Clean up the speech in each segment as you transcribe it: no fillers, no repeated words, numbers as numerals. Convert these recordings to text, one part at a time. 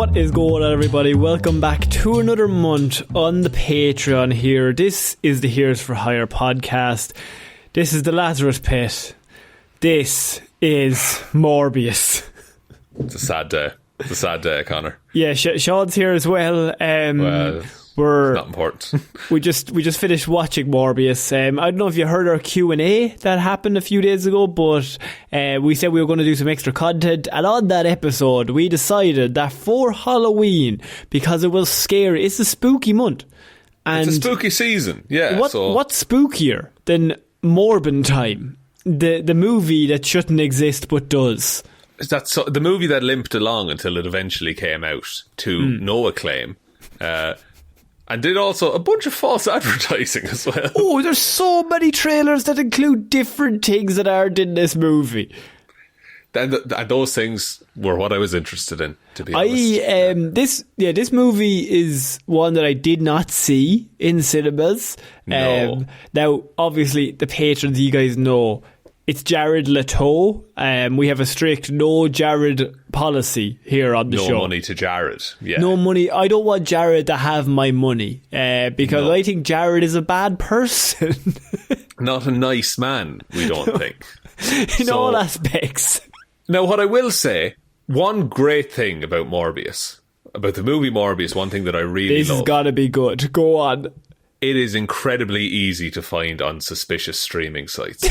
What is going on, everybody? Welcome back to another month on the Patreon here. This is the Heroes for Hire podcast. This is the Lazarus Pit. This is Morbius. It's a sad day. It's a sad day, Connor. Yeah, Sean's here as well. It's not important. we just finished watching Morbius. I don't know if you heard our Q&A that happened a few days ago, but we said we were going to do some extra content, and on that episode we decided that for Halloween, because it was scary, it's a spooky month, and it's a spooky season. Yeah. What's spookier than Morbin Time, the movie that shouldn't exist but does? That's the movie that limped along until it eventually came out to no acclaim. And did also a bunch of false advertising as well. Oh, there's so many trailers that include different things that aren't in this movie. And those things were what I was interested in, to be honest. This movie is one that I did not see in cinemas. No. Now, obviously, the patrons, you guys know, it's Jared Leto. We have a strict no Jared policy here on the show. No money to Jared. Yeah. No money. I don't want Jared to have my money because I think Jared is a bad person. Not a nice man, we don't think. In all aspects. Now, what I will say, one great thing about Morbius, about the movie Morbius, one thing that I really love. This has got to be good. Go on. It is incredibly easy to find on suspicious streaming sites.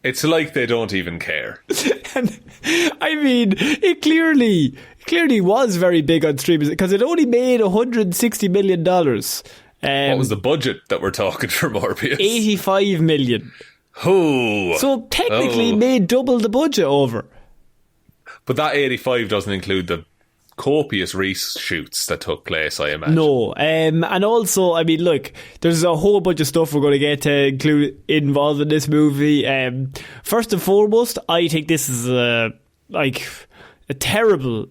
It's like they don't even care. And, I mean, it clearly was very big on streaming because it only made $160 million. What was the budget that we're talking for Morbius? $85 million. Oh. So technically made double the budget over. But that 85 doesn't include the copious reshoots that took place, I imagine. No, and also, I mean, look, there's a whole bunch of stuff we're going to get to include involved in this movie. First and foremost, I think this is it's a terrible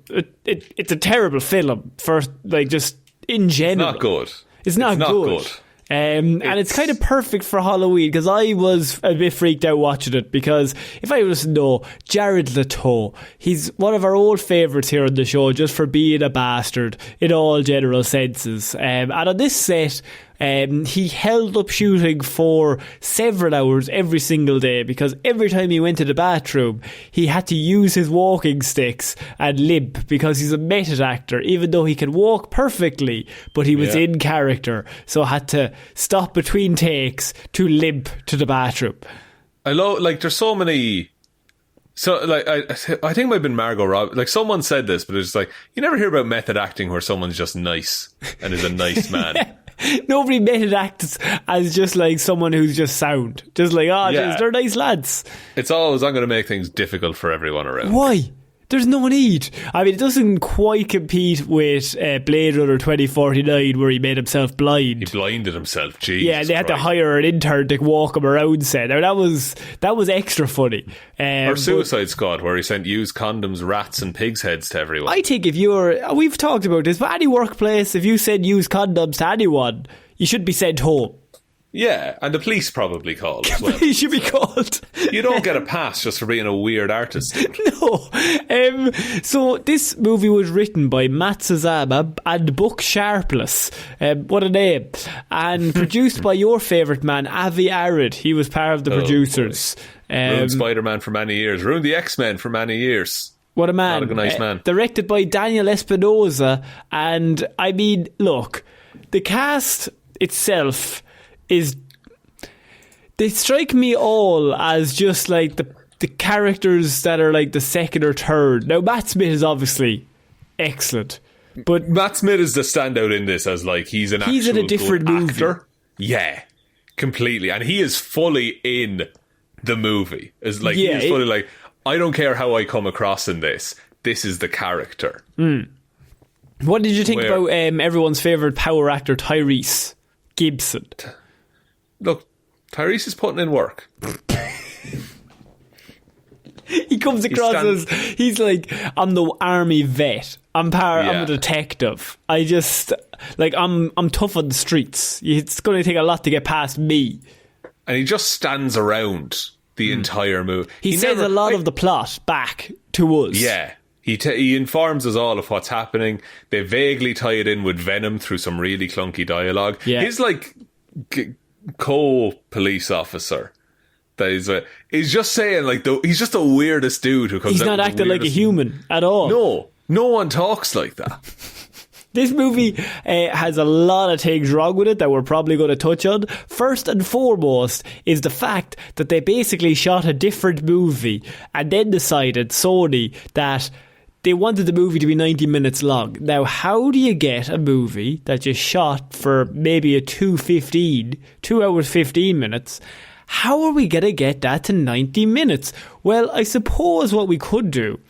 film. First, like, just in general, it's not good. It's not good. And it's kind of perfect for Halloween because I was a bit freaked out watching it because if I was to know, Jared Leto, he's one of our old favourites here on the show just for being a bastard in all general senses. And on this set, he held up shooting for several hours every single day because every time he went to the bathroom, he had to use his walking sticks and limp because he's a method actor, even though he can walk perfectly, but he was in character, so had to stop between takes to limp to the bathroom. I love, like, there's so many. So, like, I think it might have been Margot Robbie. Like, someone said this, but it's like, you never hear about method acting where someone's just nice and is a nice man. Nobody method acts as just like someone who's just sound. Just like, geez, they're nice lads. It's always, I'm going to make things difficult for everyone around. Why? There's no need. I mean, it doesn't quite compete with Blade Runner 2049 where he made himself blind. He blinded himself, Jesus. Yeah, they had to hire an intern to walk him around set. Now, that was extra funny. Or Suicide Squad where he sent used condoms, rats and pigs' heads to everyone. I think we've talked about this, but any workplace, if you send used condoms to anyone, you should be sent home. Yeah, and the police probably called as well. Police should be called. You don't get a pass just for being a weird artist. No. So this movie was written by Matt Sazama and Buck Sharpless. What a name. And produced by your favourite man, Avi Arad. He was part of the producers. Ruined Spider-Man for many years. Ruined the X-Men for many years. What a man. Not a nice man. Directed by Daniel Espinosa. And, I mean, look, the cast itself they strike me all as just like the characters that are like the second or third. Now, Matt Smith is obviously excellent, but Matt Smith is the standout in this as like he's in a different movie. Actor. Yeah, completely, and he is fully in the movie. Is like he is fully like, I don't care how I come across in this. This is the character. What did you think about everyone's favourite power actor Tyrese Gibson? Look, Tyrese is putting in work. He comes across as he's like, I'm the army vet. I'm a detective. I just like I'm tough on the streets. It's going to take a lot to get past me. And he just stands around the entire movie. He says a lot of the plot back to us. Yeah. He informs us all of what's happening. They vaguely tie it in with Venom through some really clunky dialogue. Yeah. His like co-police officer that is just saying like he's just the weirdest dude who comes. He's not acting like a human at all. No one talks like that. This movie has a lot of things wrong with it that we're probably going to touch on. First and foremost is the fact that they basically shot a different movie and then decided, Sony, that they wanted the movie to be 90 minutes long. Now, how do you get a movie that you shot for maybe a 2 hours 15 minutes? How are we going to get that to 90 minutes? Well, I suppose what we could do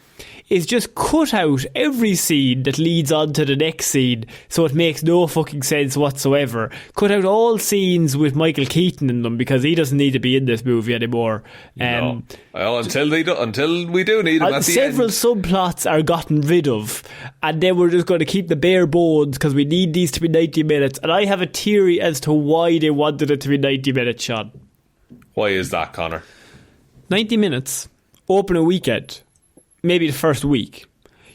is just cut out every scene that leads on to the next scene so it makes no fucking sense whatsoever. Cut out all scenes with Michael Keaton in them because he doesn't need to be in this movie anymore. No. Until we do need him at the end. Several subplots are gotten rid of and then we're just going to keep the bare bones because we need these to be 90 minutes. And I have a theory as to why they wanted it to be 90 minutes, Sean. Why is that, Connor? 90 minutes, open a weekend. Maybe the first week,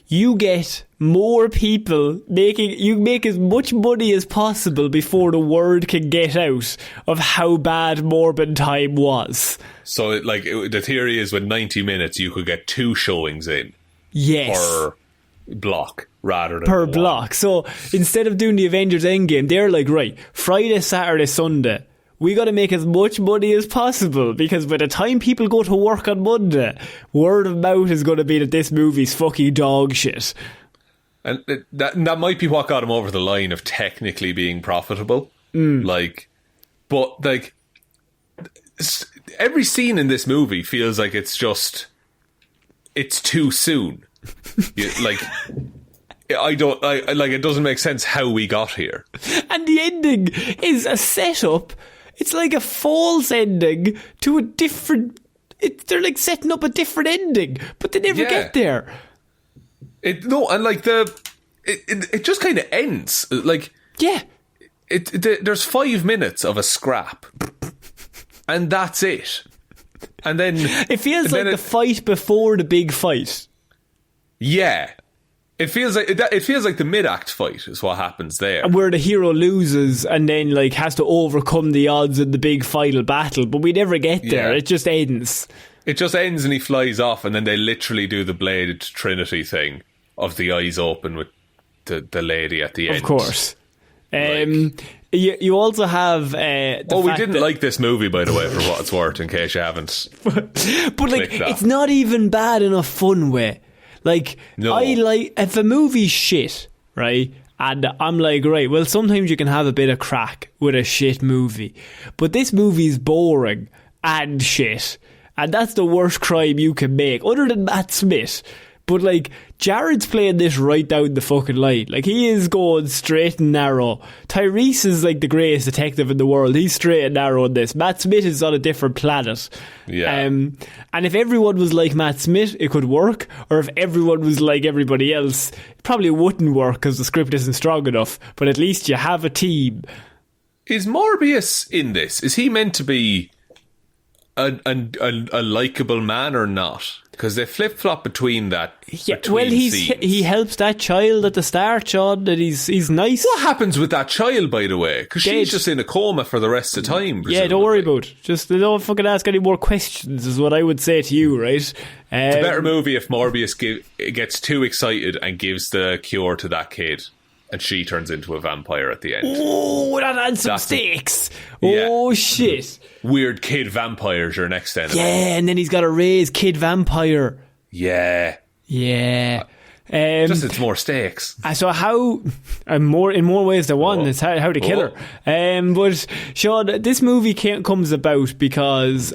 you get more people you make as much money as possible before the word can get out of how bad Morbin Time was. So, the theory is with 90 minutes, you could get 2 showings in. Yes. Per block, rather than per block. So, instead of doing the Avengers Endgame, they're like, right, Friday, Saturday, Sunday, we got to make as much money as possible because by the time people go to work on Monday, word of mouth is going to be that this movie's fucking dog shit. And that might be what got him over the line of technically being profitable. But every scene in this movie feels like it's too soon. It doesn't make sense how we got here. And the ending is a setup. It's like a false ending to a different... they're like setting up a different ending, but they never get there. It just kind of ends. There's 5 minutes of a scrap, and that's it. And then it feels like the fight before the big fight. Yeah. It feels like the mid-act fight is what happens there, where the hero loses and then has to overcome the odds in the big final battle. But we never get there. It just ends. It just ends, and he flies off, and then they literally do the Blade Trinity thing of the eyes open with the lady at the end. Of course. You also have. We didn't like this movie, by the way, for what it's worth, in case you haven't. but it's not even bad in a fun way. No. If a movie's shit, right, and I'm like, right, well, sometimes you can have a bit of crack with a shit movie, but this movie's boring and shit, and that's the worst crime you can make, other than Matt Smith. But Jared's playing this right down the fucking line. He is going straight and narrow. Tyrese is the greatest detective in the world. He's straight and narrow in this. Matt Smith is on a different planet. Yeah. And if everyone was like Matt Smith, it could work. Or if everyone was like everybody else, it probably wouldn't work because the script isn't strong enough. But at least you have a team. Is Morbius in this? Is he meant to be a likeable man or not? Because they flip-flop between that. He helps that child at the start, Sean, and he's nice. What happens with that child, by the way? Because she's just in a coma for the rest of the time. Presumably. Yeah, don't worry about it. Just don't fucking ask any more questions, is what I would say to you, right? It's a better movie if Morbius gets too excited and gives the cure to that kid, and she turns into a vampire at the end. Oh, that adds some stakes. Oh, shit. Weird kid vampire's your next enemy. Yeah, and then he's got to raise kid vampire. Yeah. Just it's more stakes. So how, in more ways than one, it's how to kill her. But Sean, this movie comes about because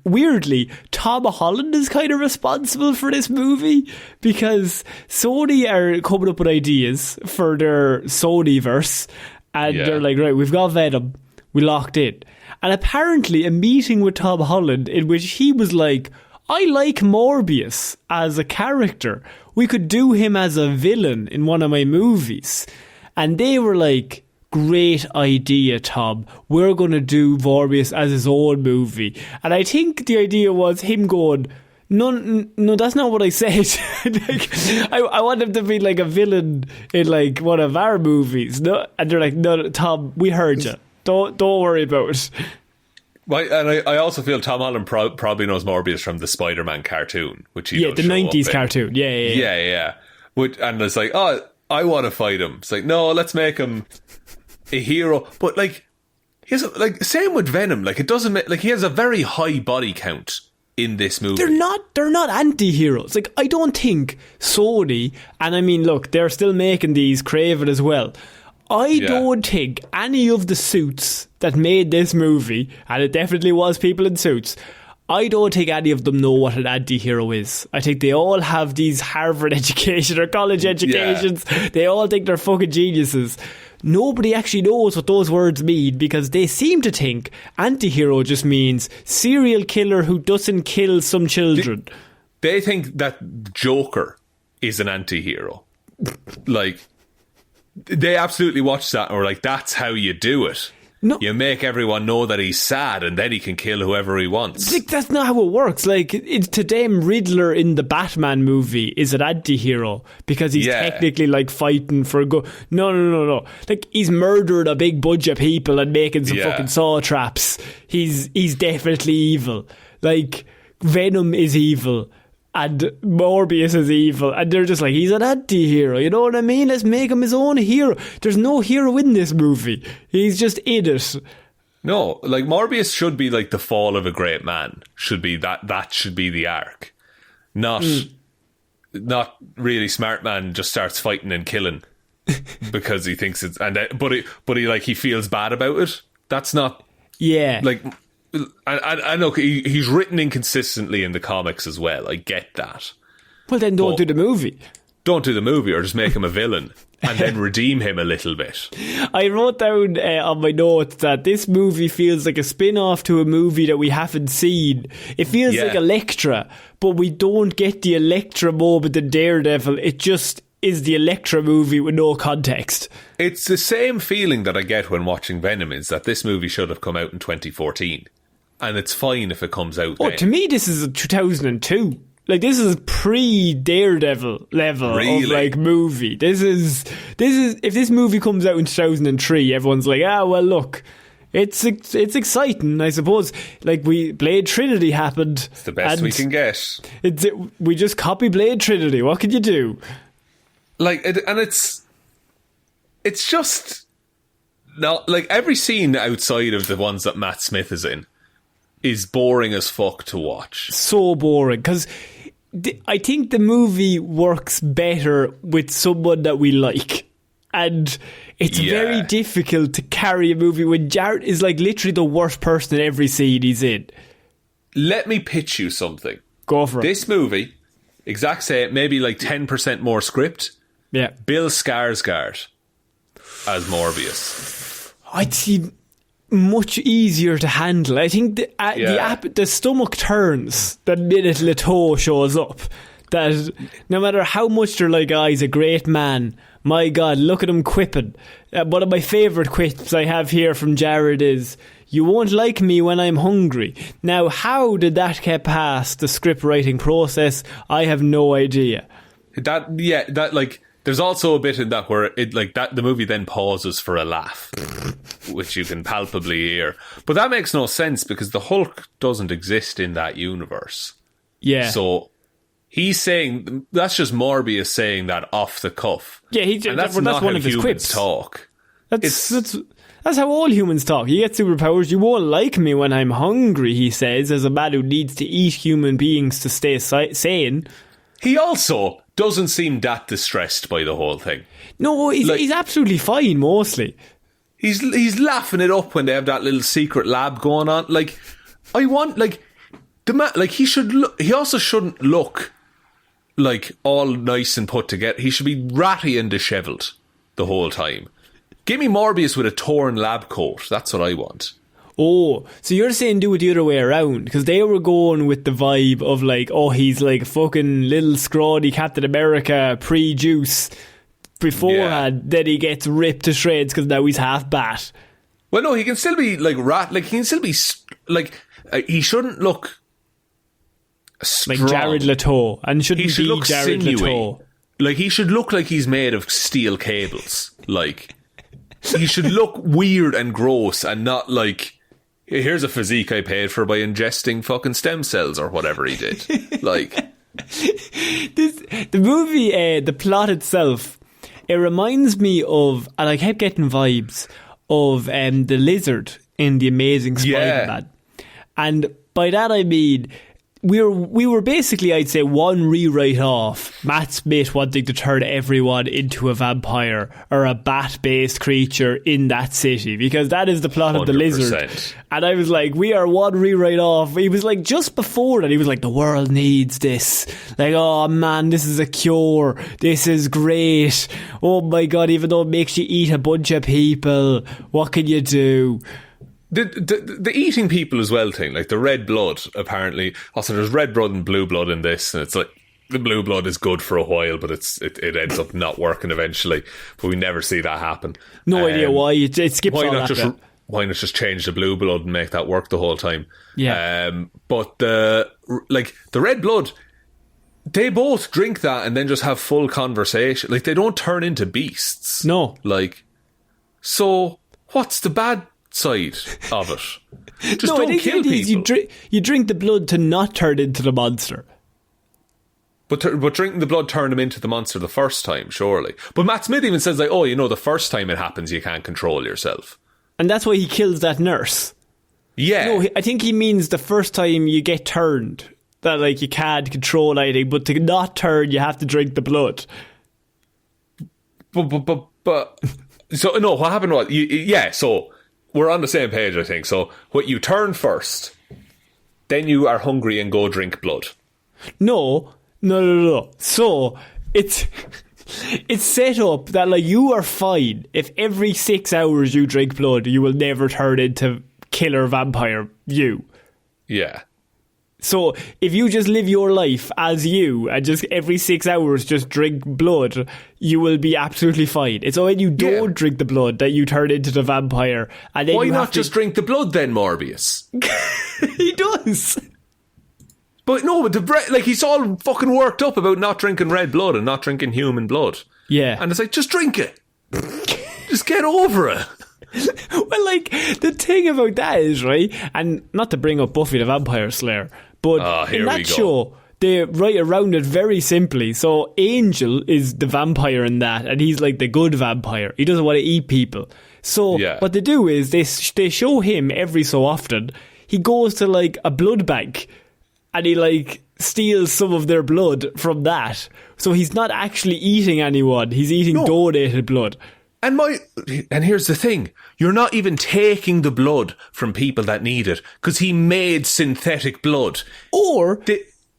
weirdly, Tom Holland is kind of responsible for this movie because Sony are coming up with ideas for their Sonyverse, and they're like, right, we've got Venom, we locked in, and apparently a meeting with Tom Holland in which he was like, I like Morbius as a character. We could do him as a villain in one of my movies. And they were like, great idea, Tom. We're going to do Morbius as his own movie. And I think the idea was him going, No, that's not what I said. I want him to be like a villain in like one of our movies. No, and they're like, no, Tom, we heard you. Don't worry about it. Well, and I also feel Tom Holland probably knows Morbius from the Spider-Man cartoon, which he does the 90s cartoon. Yeah. And it's like, oh, I want to fight him. It's like, no, let's make him a hero. But like, he's like same with Venom. Like, it doesn't make, like, he has a very high body count in this movie. They're not anti-heroes. Like, I don't think Sony, and I mean, look, they're still making these, Craven as well. I don't think any of the suits that made this movie, and it definitely was people in suits, I don't think any of them know what an anti-hero is. I think they all have these Harvard education or college educations. Yeah. They all think they're fucking geniuses. Nobody actually knows what those words mean because they seem to think anti-hero just means serial killer who doesn't kill some children. They think that Joker is an anti-hero. Like, they absolutely watch that and were like, that's how you do it. No. You make everyone know that he's sad and then he can kill whoever he wants. Like, that's not how it works. Like, to them, Riddler in the Batman movie is an anti-hero because he's technically like fighting for good. No. Like, he's murdering a big bunch of people and making some fucking saw traps. He's definitely evil. Like, Venom is evil. And Morbius is evil. And they're just like, he's an anti-hero. You know what I mean? Let's make him his own hero. There's no hero in this movie. He's just in it. No, like, Morbius should be like the fall of a great man. Should be that should be the arc. Not really smart man just starts fighting and killing because he thinks it's... But he feels bad about it. That's not... Yeah. Like... I know he's written inconsistently in the comics as well. I get that. Well, then don't do the movie. Don't do the movie, or just make him a villain and then redeem him a little bit. I wrote down on my notes that this movie feels like a spin-off to a movie that we haven't seen. It feels like Elektra, but we don't get the Elektra moment in Daredevil. It just is the Elektra movie with no context. It's the same feeling that I get when watching Venom, is that this movie should have come out in 2014. And it's fine if it comes out then. To me, this is a 2002. Like, this is pre-Daredevil level of, like, movie. This is if this movie comes out in 2003, everyone's like, well, look, it's exciting, I suppose. Like, Blade Trinity happened. It's the best we can get. We just copy Blade Trinity. What can you do? Like, it's just not, like, every scene outside of the ones that Matt Smith is in is boring as fuck to watch. So boring, because I think the movie works better with someone that we like. And it's very difficult to carry a movie when Jared is like literally the worst person in every scene he's in. Let me pitch you something. Go for it. This movie, exact same, maybe like 10% more script. Yeah. Bill Skarsgård as Morbius. I'd see much easier to handle. I think the stomach turns the minute Leto shows up. That no matter how much they're like, he's a great man. My God, look at him quipping. One of my favourite quips I have here from Jared is, "You won't like me when I'm hungry." Now, how did that get past the script writing process? I have no idea. There's also a bit in that where the movie then pauses for a laugh, which you can palpably hear. But that makes no sense because the Hulk doesn't exist in that universe. Yeah. So he's saying, that's just Morbius saying that off the cuff. Yeah, that's one of his quips. Talk. That's how all humans talk. You get superpowers. You won't like me when I'm hungry, he says, as a man who needs to eat human beings to stay sane. He also doesn't seem that distressed by the whole thing. No, he's absolutely fine, mostly. He's laughing it up when they have that little secret lab going on. Like, I want, like, the man, like, he also shouldn't look like all nice and put together. He should be ratty and dishevelled the whole time. Give me Morbius with a torn lab coat. That's what I want. Oh, so you're saying do it the other way around? Because they were going with the vibe of like, he's like a fucking little scrawny Captain America pre-juice beforehand. Then he gets ripped to shreds because now he's half bat. Well, no, he can still be like rat. Like, he can still be like, he shouldn't look. strong. Like Jared Leto. And shouldn't he should be look Jared sinewy. Leto. Like, he should look like he's made of steel cables. Like, he should look weird and gross and not like, here's a physique I paid for by ingesting fucking stem cells or whatever he did. Like, the movie, the plot itself, it reminds me of, and I kept getting vibes of the lizard in The Amazing Spider-Man. And by that I mean, we were basically, I'd say, one rewrite off Matt Smith wanting to turn everyone into a vampire or a bat-based creature in that city, because that is the plot 100%. Of The Lizard. And I was like, we are one rewrite off. He was like, just before that, he was like, the world needs this. Like, oh man, this is a cure. This is great. Oh my God, even though it makes you eat a bunch of people, what can you do? The eating people as well thing, like the red blood, apparently. Also, there's red blood and blue blood in this, and it's like the blue blood is good for a while, but it ends up not working eventually. But we never see that happen. No idea why. It skips all that. Why not just change the blue blood and make that work the whole time? Yeah. But the red blood, they both drink that and then just have full conversation. Like, they don't turn into beasts. No. Like, so what's the bad side of it? Just don't kill people. You drink the blood to not turn into the monster. But drinking the blood turned him into the monster the first time, surely. But Matt Smith even says, like, oh, the first time it happens, you can't control yourself. And that's why he kills that nurse. Yeah. No, I think he means the first time you get turned, that, like, you can't control anything, but to not turn, you have to drink the blood. But so, no, what happened was, so we're on the same page, I think. So, what you turn first, then you are hungry and go drink blood. No. So, it's set up that, like, you are fine if every 6 hours you drink blood, you will never turn into killer vampire you. Yeah. So if you just live your life as you and just every 6 hours just drink blood, you will be absolutely fine. It's when you don't drink the blood that you turn into the vampire. And then why not just drink the blood then, Morbius? He does. But no, he's all fucking worked up about not drinking red blood and not drinking human blood. Yeah. And it's like, just drink it. Just get over it. Well, like, the thing about that is, right, and not to bring up Buffy the Vampire Slayer, but in that show, they write around it very simply. So Angel is the vampire in that, and he's like the good vampire. He doesn't want to eat people. So what they do is they show him every so often. He goes to, like, a blood bank, and he, like, steals some of their blood from that. So he's not actually eating anyone. He's eating donated blood. And here's the thing. You're not even taking the blood from people that need it, because he made synthetic blood. Or,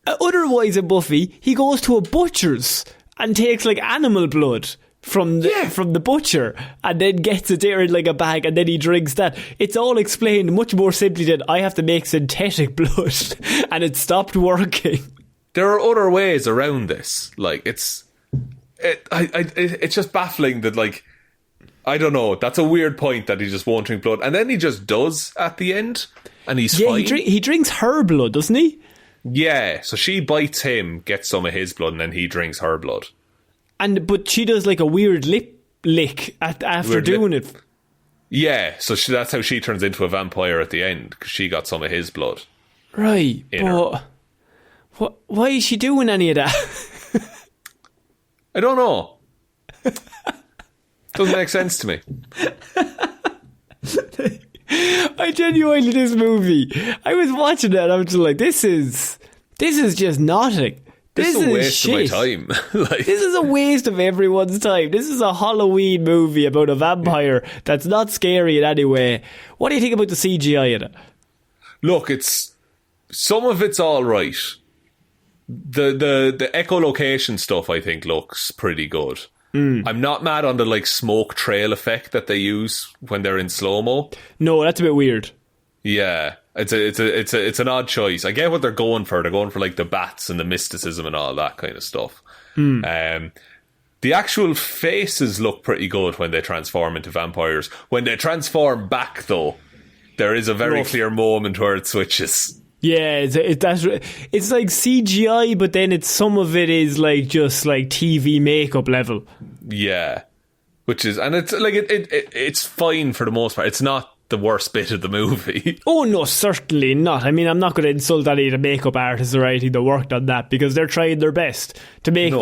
otherwise in Buffy, he goes to a butcher's and takes, like, animal blood from the butcher, and then gets it there in, like, a bag, and then he drinks that. It's all explained much more simply than I have to make synthetic blood, and it stopped working. There are other ways around this. Like, it's just baffling that, like, I don't know, that's a weird point that he just won't drink blood, and then he just does at the end, and he's fine. He drinks her blood, doesn't he? Yeah, so she bites him, gets some of his blood, and then he drinks her blood. But she does, like, a weird lip lick after doing it. Yeah, so that's how she turns into a vampire at the end, because she got some of his blood. Right, but why is she doing any of that? I don't know. Doesn't make sense to me. I genuinely, this movie, I was watching it and I was just like, this is just nothing. This is a waste of my time. This is a waste of everyone's time. This is a Halloween movie about a vampire that's not scary in any way. What do you think about the CGI in it? Look, some of it's all right. The echolocation stuff, I think, looks pretty good. I'm not mad on the, like, smoke trail effect that they use when they're in slow-mo. No, that's a bit weird. Yeah, it's an odd choice. I get what they're going for. They're going for, like, the bats and the mysticism and all that kind of stuff. The actual faces look pretty good when they transform into vampires. When they transform back, though, there is a very clear moment where it switches. Yeah, it's like CGI, but then some of it is like just like TV makeup level. Yeah, which is, and it's like it's fine for the most part. It's not the worst bit of the movie. Oh no, certainly not. I mean, I'm not going to insult any of the makeup artists or anything that worked on that, because they're trying their best to make.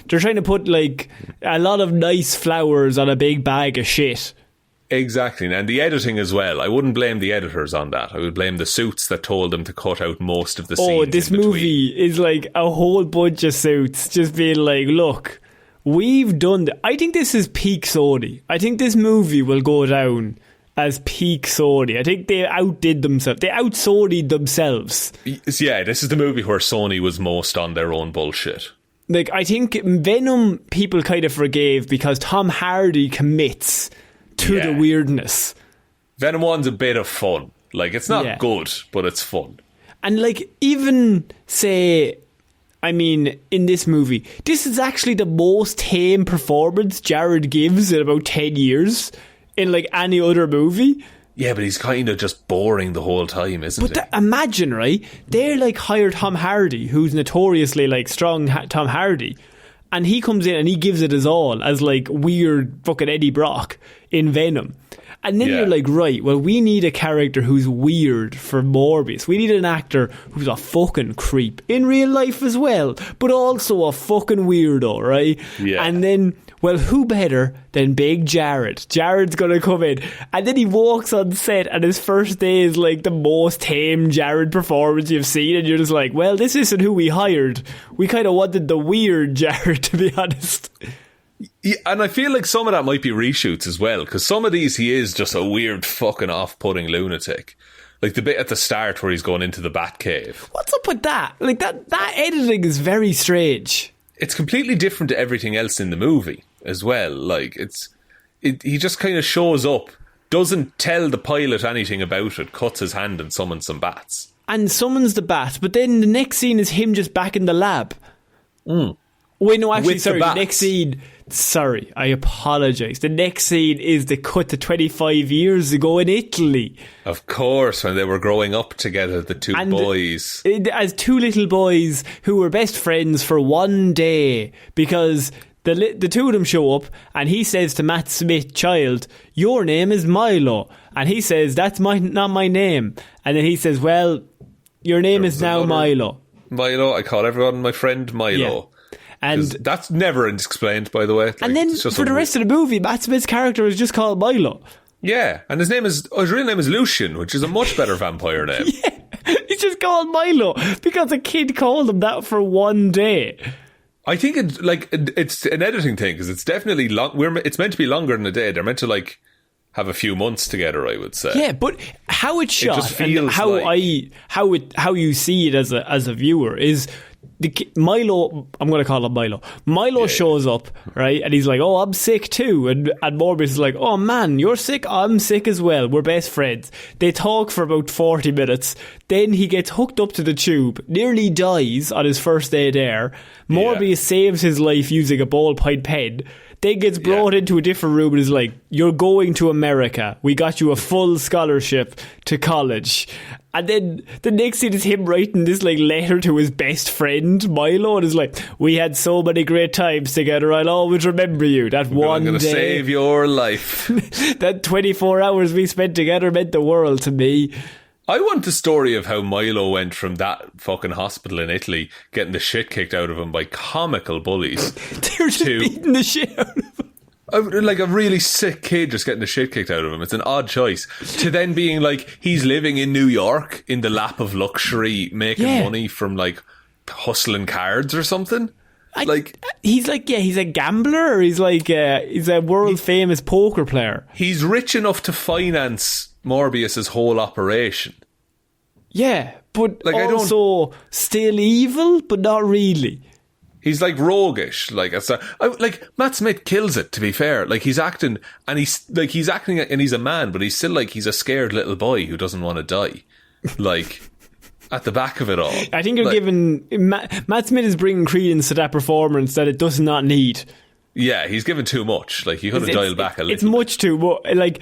They're trying to put like a lot of nice flowers on a big bag of shit. Exactly, and the editing as well. I wouldn't blame the editors on that. I would blame the suits that told them to cut out most of the scenes. Oh, this movie is like a whole bunch of suits just being like, look, we've done I think this is peak Sony. I think this movie will go down as peak Sony. I think they outdid themselves. They out-Sony'd themselves. Yeah, this is the movie where Sony was most on their own bullshit. Like, I think Venom people kind of forgave because Tom Hardy commits to the weirdness. Venom 1's a bit of fun. Like, it's not good, but it's fun. And like, even say, I mean, in this movie, this is actually the most tame performance Jared gives in about 10 years in like any other movie. Yeah, but he's kind of just boring the whole time, isn't he? But imagine, right? They're like hired Tom Hardy, who's notoriously like strong Tom Hardy, and he comes in and he gives it his all as like weird fucking Eddie Brock in Venom. And then you're like, right, well, we need a character who's weird for Morbius. We need an actor who's a fucking creep in real life as well, but also a fucking weirdo, right? Yeah. And then, well, who better than Big Jared? Jared's gonna come in, and then he walks on set, and his first day is like the most tame Jared performance you've seen, and you're just like, well, this isn't who we hired. We kind of wanted the weird Jared, to be honest. Yeah, and I feel like some of that might be reshoots as well, because some of these he is just a weird fucking off-putting lunatic. Like the bit at the start where he's going into the Batcave. What's up with that? Like that editing is very strange. It's completely different to everything else in the movie as well. Like he just kind of shows up, doesn't tell the pilot anything about it, cuts his hand and summons some bats. And summons the bat, but then the next scene is him just back in the lab. Wait, no, actually, sorry, the next scene... Sorry, I apologise. The next scene is the cut to 25 years ago in Italy. Of course, when they were growing up together, the two boys. As two little boys who were best friends for one day, because the two of them show up, and he says to Matt Smith, child, your name is Milo. And he says, that's not my name. And then he says, well, your name is now Milo. Milo, I call everyone my friend Milo. Yeah. And that's never explained, by the way. Like, and then for the rest of the movie, Matt Smith's character is just called Milo. Yeah, and his real name is Lucian, which is a much better vampire name. Yeah, he's just called Milo because a kid called him that for one day. I think it's an editing thing, because it's definitely long. It's meant to be longer than a day. They're meant to like have a few months together, I would say. Yeah, but how it's shot, it just feels and how you see it as a viewer is. Milo, I'm going to call him Milo. Milo shows up, right? And he's like, oh, I'm sick too. And Morbius is like, oh man, you're sick? I'm sick as well. We're best friends. They talk for about 40 minutes. Then he gets hooked up to the tube, nearly dies on his first day there. Morbius saves his life using a ballpoint pen. Then gets brought into a different room and is like, you're going to America. We got you a full scholarship to college. And then the next scene is him writing this like letter to his best friend, Milo, and is like, we had so many great times together. I'll always remember you. That one day. I'm going to save your life. That 24 hours we spent together meant the world to me. I want the story of how Milo went from that fucking hospital in Italy getting the shit kicked out of him by comical bullies. They're just beating the shit out of him. Like a really sick kid just getting the shit kicked out of him. It's an odd choice. To then being like, he's living in New York in the lap of luxury, making money from like hustling cards or something. He's a gambler, or he's a world famous poker player. He's rich enough to finance Morbius's whole operation. Yeah, but like, also still evil, but not really. He's like roguish, like Matt Smith kills it. To be fair, like he's acting, and he's a man, but he's still like he's a scared little boy who doesn't want to die. Like at the back of it all, I think you're giving Matt Smith is bringing credence to that performance that it does not need. Yeah, he's given too much. Like, he could have dialed back a little. It's much too much. Like,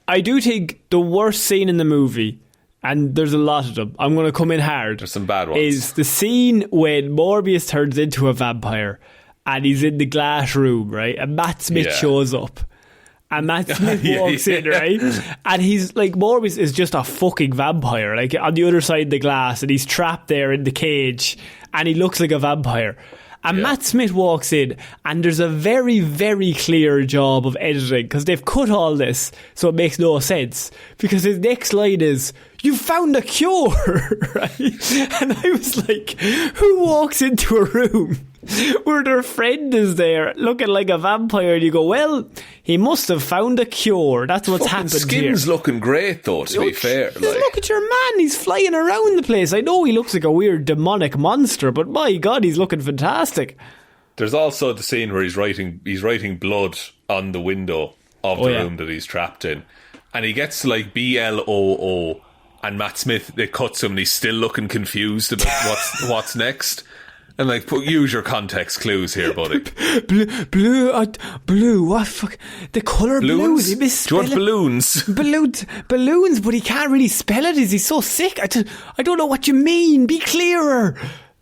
I do think the worst scene in the movie and there's a lot of them, I'm going to come in hard. There's some bad ones. Is the scene when Morbius turns into a vampire and he's in the glass room, right? And Matt Smith shows up. And Matt Smith walks in, right? And he's like, Morbius is just a fucking vampire, like on the other side of the glass, and he's trapped there in the cage, and he looks like a vampire. And Matt Smith walks in, and there's a very, very clear job of editing, because they've cut all this, so it makes no sense. Because his next line is, "You found a cure," right? And I was like, who walks into a room where their friend is there looking like a vampire, and you go, well, he must have found a cure. That's what's happened here. Skin's looking great, though, to be fair. Look at your man, he's flying around the place. I know he looks like a weird demonic monster, but my God, he's looking fantastic. There's also the scene where he's writing blood on the window of the room that he's trapped in, and he gets to like BLOO, and Matt Smith, it cuts him and he's still looking confused about what's next. And like, use your context clues here, buddy. Blue, what fuck? The colour blue, he misspelled it. Do you want balloons? Balloons, but he can't really spell it. Is he so sick? I don't know what you mean. Be clearer.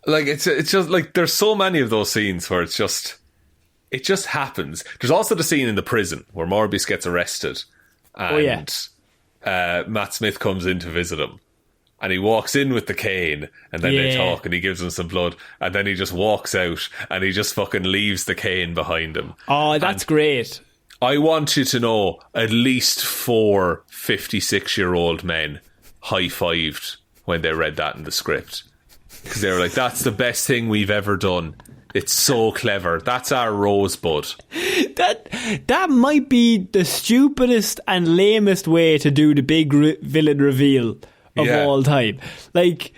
Like, it's just like, there's so many of those scenes where it just happens. There's also the scene in the prison where Morbius gets arrested. And Matt Smith comes in to visit him. And he walks in with the cane, and then they talk, and he gives him some blood, and then he just walks out, and he just fucking leaves the cane behind him. Oh, that's great. I want you to know at least 4 56-year-old men high-fived when they read that in the script. Because they were like, that's the best thing we've ever done. It's so clever. That's our Rosebud. That might be the stupidest and lamest way to do the big villain reveal of all time. Like,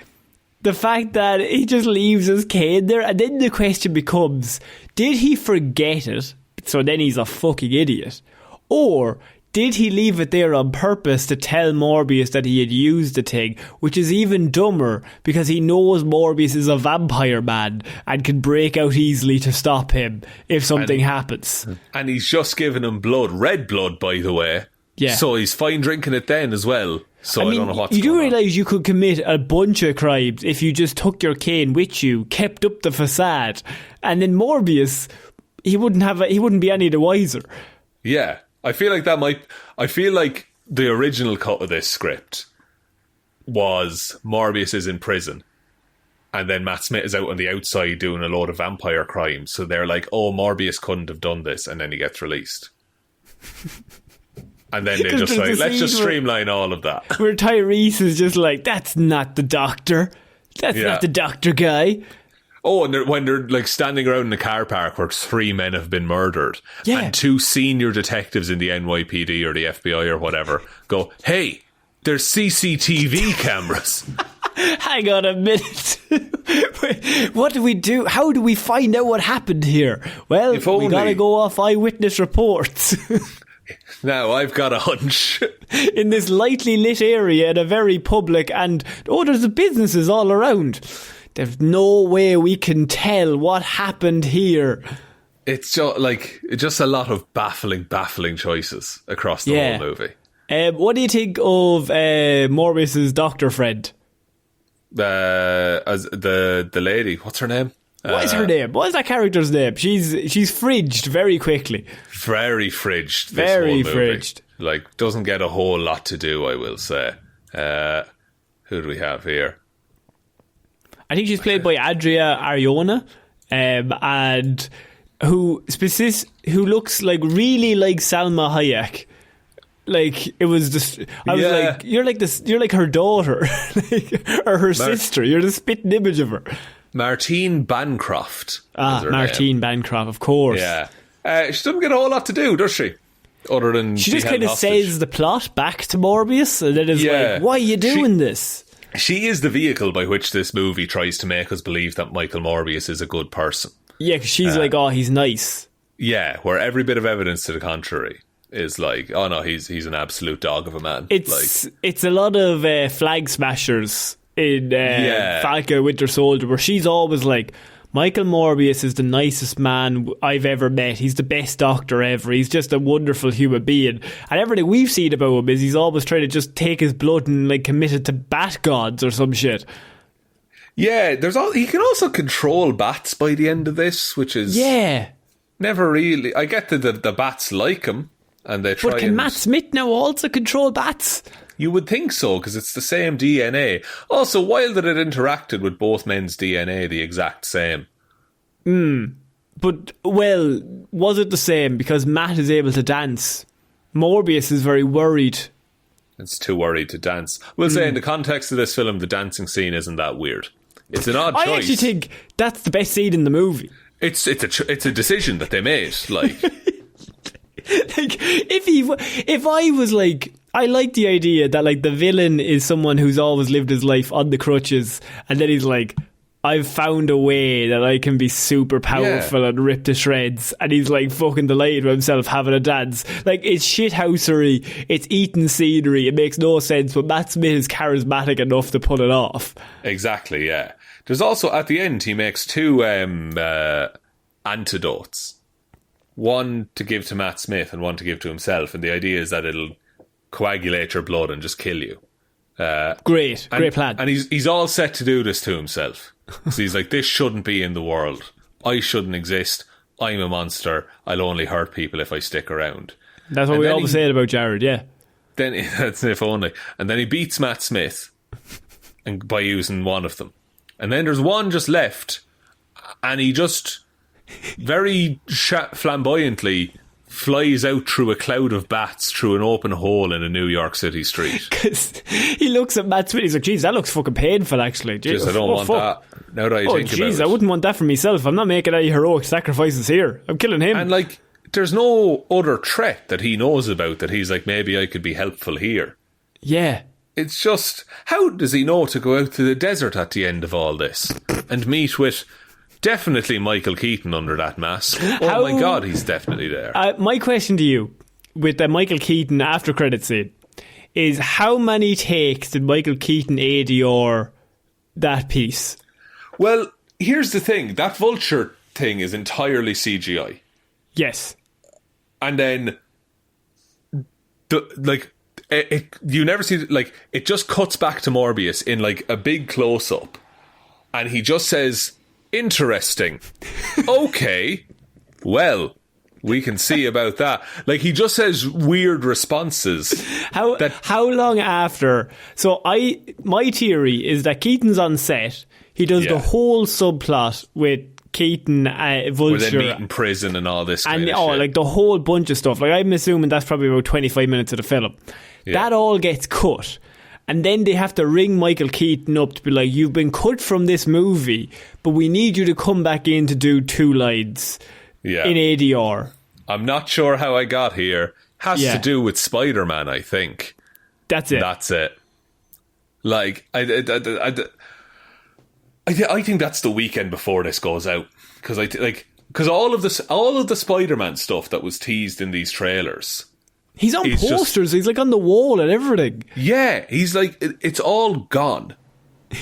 the fact that he just leaves his cane there, and then the question becomes, did he forget it, so then he's a fucking idiot? Or did he leave it there on purpose to tell Morbius that he had used the thing, which is even dumber because he knows Morbius is a vampire man and can break out easily to stop him if something happens. And he's just given him blood, red blood, by the way. Yeah. So he's fine drinking it then as well. So I don't know what's going on. You do realise you could commit a bunch of crimes if you just took your cane with you, kept up the facade, and then Morbius, he wouldn't be any the wiser. Yeah. I feel like the original cut of this script was Morbius is in prison, and then Matt Smith is out on the outside doing a load of vampire crimes. So they're like, oh, Morbius couldn't have done this, and then he gets released. And then they just like, let's just streamline all of that. Where Tyrese is just like, that's not the doctor. That's not the doctor guy. Oh, and when they're like standing around in the car park where 3 men have been murdered, and 2 senior detectives in the NYPD or the FBI or whatever go, hey, there's CCTV cameras. Hang on a minute. What do we do? How do we find out what happened here? Well, we gotta go off eyewitness reports. Now I've got a hunch. In this lightly lit area in a very public, and there's businesses all around. There's no way we can tell what happened here. It's just a lot of baffling choices across the whole movie. What do you think of Morbius's doctor friend? As the lady, what's her name? What is her name? What is that character's name? She's fridged very quickly. Very fridged. Very fridged. Like, doesn't get a whole lot to do, I will say. Who do we have here? I think she's played by Adria Arjona, and who looks like really like Salma Hayek. Like, it was just, I was like, you're like her daughter, or her sister. You're the spitting image of her. Martine Bancroft. Martine Bancroft, of course. Yeah. She doesn't get a whole lot to do, does she? Other than she just kind of says the plot back to Morbius, and then is like, why are you doing this? She is the vehicle by which this movie tries to make us believe that Michael Morbius is a good person. Yeah, because she's like, oh, he's nice. Yeah, where every bit of evidence to the contrary is like, oh no, he's an absolute dog of a man. It's a lot of flag smashers in Falcon Winter Soldier, where she's always like, Michael Morbius is the nicest man I've ever met. He's the best doctor ever. He's just a wonderful human being. And everything we've seen about him is he's always trying to just take his blood and like commit it to bat gods or some shit. Yeah, he can also control bats by the end of this, which is never really. I get that the bats like him, and they try. But can Matt Smith now also control bats? You would think so, because it's the same DNA. Also, wild that it interacted with both men's DNA the exact same. But, well, was it the same? Because Matt is able to dance. Morbius is very worried. It's too worried to dance. We'll say in the context of this film, the dancing scene isn't that weird. It's an odd choice. I actually think that's the best scene in the movie. It's a decision that they made. Like, like if I was like, I like the idea that like the villain is someone who's always lived his life on the crutches, and then he's like, I've found a way that I can be super powerful and rip to shreds, and he's like fucking delighted with himself having a dance. Like, it's shithousery, it's eating scenery, it makes no sense, but Matt Smith is charismatic enough to pull it off. Exactly, yeah. There's also, at the end, he makes two antidotes. One to give to Matt Smith and one to give to himself, and the idea is that it'll coagulate your blood and just kill you. Great plan. And he's all set to do this to himself. So he's like, this shouldn't be in the world. I shouldn't exist. I'm a monster. I'll only hurt people if I stick around. That's what we always said about Jared, yeah. Then that's if only. And then he beats Matt Smith and by using one of them. And then there's one just left, and he just very flamboyantly flies out through a cloud of bats through an open hole in a New York City street. Because he looks at Matt Smith, he's like, geez, that looks fucking painful, actually. Jeez, I don't want that. Now that I think about it. I wouldn't want that for myself. I'm not making any heroic sacrifices here. I'm killing him. And like, there's no other threat that he knows about that he's like, maybe I could be helpful here. Yeah. It's just, how does he know to go out to the desert at the end of all this and meet with definitely Michael Keaton under that mask? Oh my God, he's definitely there. My question to you, with the Michael Keaton after credit scene, is how many takes did Michael Keaton ADR that piece? Well, here's the thing. That vulture thing is entirely CGI. Yes. And then, you never see, like, it just cuts back to Morbius in like a big close-up, and he just says, interesting. Okay, well, we can see about that. Like, he just says weird responses. How long after? So my theory is that Keaton's on set. He does the whole subplot with Keaton, Vulture, where they meet in prison and all this kind of shit. Like the whole bunch of stuff. Like, I'm assuming that's probably about 25 minutes of the film. Yeah. That all gets cut. And then they have to ring Michael Keaton up to be like, you've been cut from this movie, but we need you to come back in to do 2 lines in ADR. I'm not sure how I got here. Has to do with Spider-Man, I think. That's it. Like, I think that's the weekend before this goes out, because all of the Spider-Man stuff that was teased in these trailers. He's on posters. He's like on the wall and everything. Yeah, he's like, it's all gone.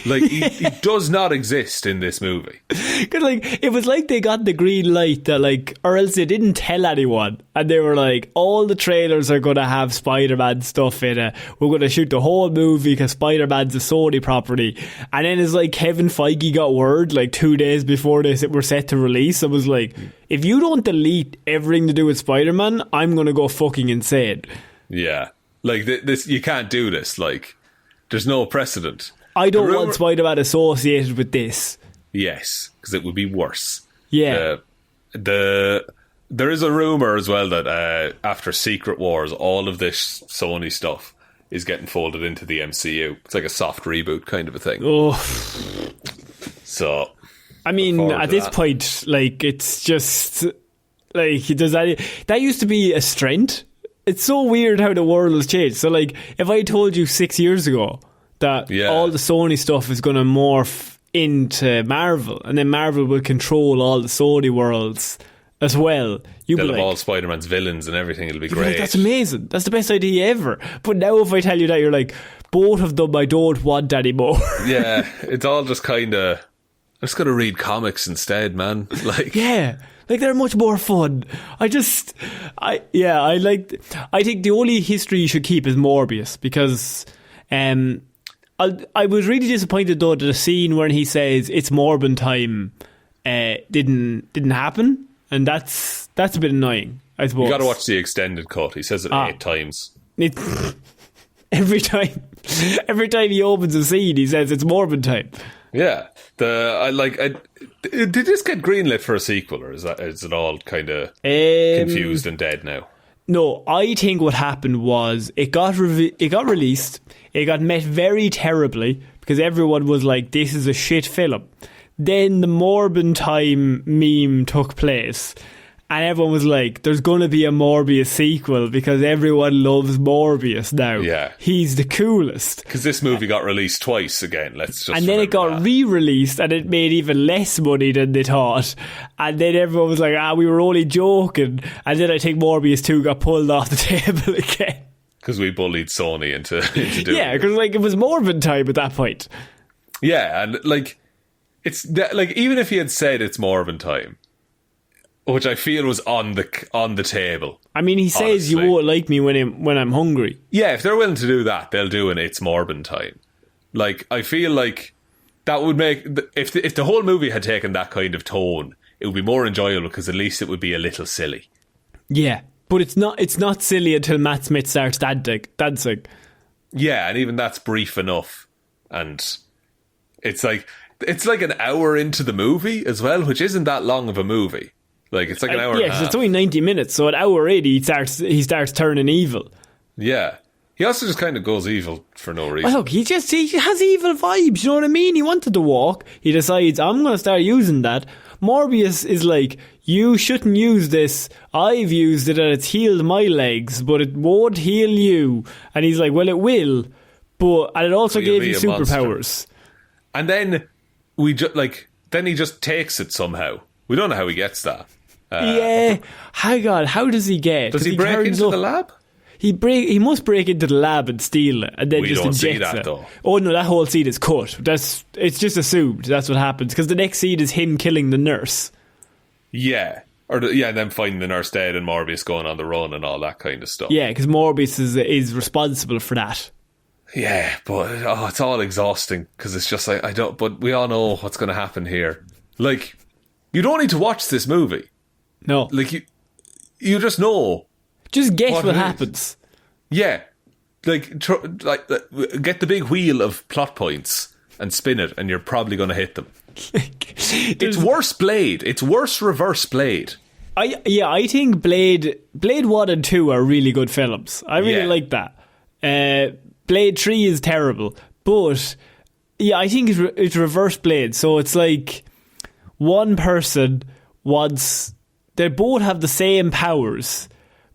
Like, he does not exist in this movie. Because, like, it was like they got the green light that, like, or else they didn't tell anyone. And they were like, all the trailers are going to have Spider-Man stuff in it. We're going to shoot the whole movie because Spider-Man's a Sony property. And then it's like Kevin Feige got word, like, 2 days before this, it were set to release. I was like, if you don't delete everything to do with Spider-Man, I'm going to go fucking insane. Yeah. Like, this, you can't do this. Like, there's no precedent. I don't want Spider-Man associated with this. Yes, because it would be worse. Yeah. There is a rumour as well that after Secret Wars, all of this Sony stuff is getting folded into the MCU. It's like a soft reboot kind of a thing. Oh. So, I mean, at this point, like, it's just like, that used to be a strength. It's so weird how the world has changed. So, like, if I told you 6 years ago that all the Sony stuff is going to morph into Marvel, and then Marvel will control all the Sony worlds as well, they'll have all Spider-Man's villains and everything. It'll be great. Like, that's amazing. That's the best idea ever. But now if I tell you that, you're like, both of them I don't want anymore. Yeah, it's all just kind of, I just got to read comics instead, man. Like, yeah, like they're much more fun. I think the only history you should keep is Morbius, because I was really disappointed though that the scene where he says it's Morbin time didn't happen, and that's a bit annoying, I suppose. You got to watch the extended cut. He says it 8 times. Every time he opens a scene, he says it's Morbin time. Yeah, did this get greenlit for a sequel, or is it all kind of confused and dead now? No, I think what happened was it got released. It got met very terribly because everyone was like, "This is a shit film." Then the Morbin time meme took place, and everyone was like, "There's going to be a Morbius sequel because everyone loves Morbius now. Yeah, he's the coolest." Because this movie got released twice again. And then it got re-released, and it made even less money than they thought. And then everyone was like, "We were only joking." And then I think Morbius 2 got pulled off the table again. Because we bullied Sony into doing yeah, because like it was Morbin time at that point. Yeah, and like it's like even if he had said it's Morbin time, which I feel was on the table. I mean, he says you won't like me when I'm hungry. Yeah, if they're willing to do that, they'll do an It's Morbin time. Like, I feel like that would make if the whole movie had taken that kind of tone, it would be more enjoyable because at least it would be a little silly. Yeah, but it's not silly until Matt Smith starts dancing. Yeah, and even that's brief enough, and it's like an hour into the movie as well, which isn't that long of a movie. Like, it's like an hour and a half. Yeah, it's only 90 minutes, so at hour 80 he starts turning evil. Yeah. He also just kind of goes evil for no reason. Well, look, he has evil vibes, you know what I mean? He wanted to walk. He decides, I'm going to start using that. Morbius is like, you shouldn't use this. I've used it and it's healed my legs, but it won't heal you. And he's like, well, it will. And it also gave you superpowers. Monster. And then then he just takes it somehow. We don't know how he gets that. How does he get? Does he break into the lab? He must break into the lab and steal it, and then we just don't inject see that, it. though. Oh no, that whole scene is cut. It's just assumed that's what happens, because the next scene is him killing the nurse. Yeah, and then finding the nurse dead and Morbius going on the run and all that kind of stuff. Yeah, because Morbius is responsible for that. Yeah, but it's all exhausting because it's just like But we all know what's going to happen here. Like, you don't need to watch this movie. No, like you just know. Just guess what happens. Yeah, get the big wheel of plot points and spin it, and you're probably going to hit them. It's worse Blade. It's worse Reverse Blade. I think Blade 1 and 2 are really good films. I really like that. Blade 3 is terrible, but yeah, I think it's Reverse Blade. So it's like one person wants. They both have the same powers,